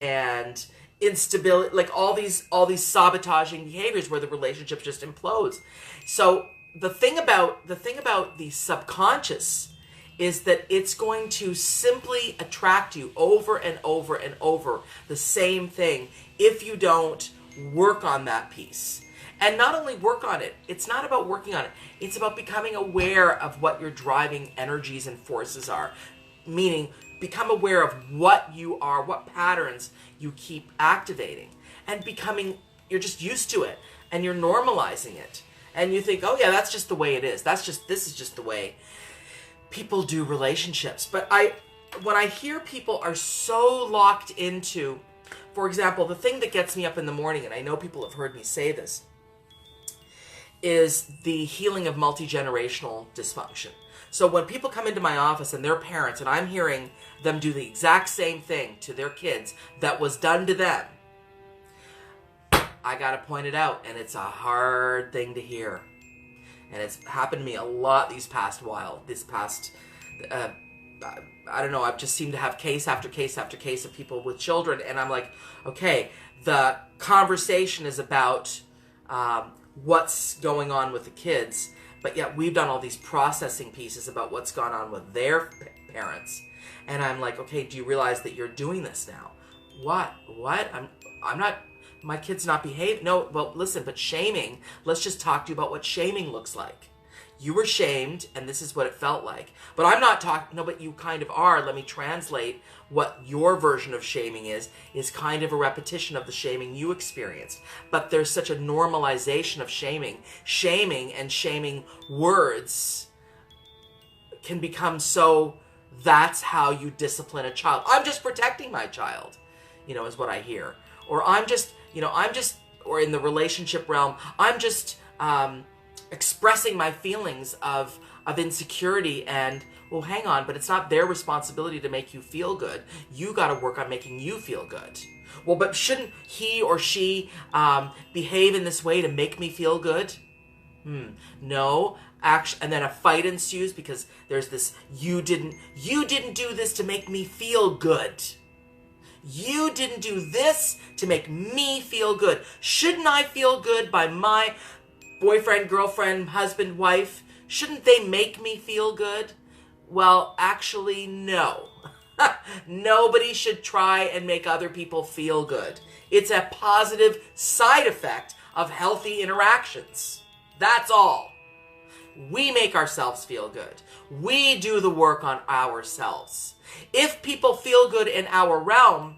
and instability, like all these sabotaging behaviors where the relationship just implodes. So the thing about the subconscious is that it's going to simply attract you over and over and over the same thing if you don't work on that piece. And not only work on it, it's not about working on it, it's about becoming aware of what your driving energies and forces are. Meaning, become aware of what you are, what patterns you keep activating, and you're just used to it, and you're normalizing it. And you think, oh yeah, that's just the way it is. This is just the way people do relationships. But when I hear people are so locked into, for example, the thing that gets me up in the morning, and I know people have heard me say this, is the healing of multi-generational dysfunction. So when people come into my office and they're parents and I'm hearing them do the exact same thing to their kids that was done to them, I gotta point it out, and it's a hard thing to hear. And it's happened to me a lot I don't know, I've just seemed to have case after case after case of people with children, and I'm like, okay, the conversation is about what's going on with the kids, but yet we've done all these processing pieces about what's gone on with their parents. And I'm like, okay, do you realize that you're doing this now? What? I'm not, my kid's not behaving. No, well, listen, but shaming, let's just talk to you about what shaming looks like. You were shamed, and this is what it felt like. But I'm not talking, no, but you kind of are. Let me translate what your version of shaming is kind of a repetition of the shaming you experienced. But there's such a normalization of shaming. Shaming and shaming words can become so, that's how you discipline a child. I'm just protecting my child, is what I hear. Or or in the relationship realm, I'm just expressing my feelings of insecurity, and, well, hang on, but it's not their responsibility to make you feel good. You got to work on making you feel good. Well, but shouldn't he or she behave in this way to make me feel good? No, actually, and then a fight ensues because there's this, you didn't do this to make me feel good. You didn't do this to make me feel good. Shouldn't I feel good by my boyfriend, girlfriend, husband, wife? Shouldn't they make me feel good? Well, actually, no. Nobody should try and make other people feel good. It's a positive side effect of healthy interactions. That's all. We make ourselves feel good. We do the work on ourselves. If people feel good in our realm,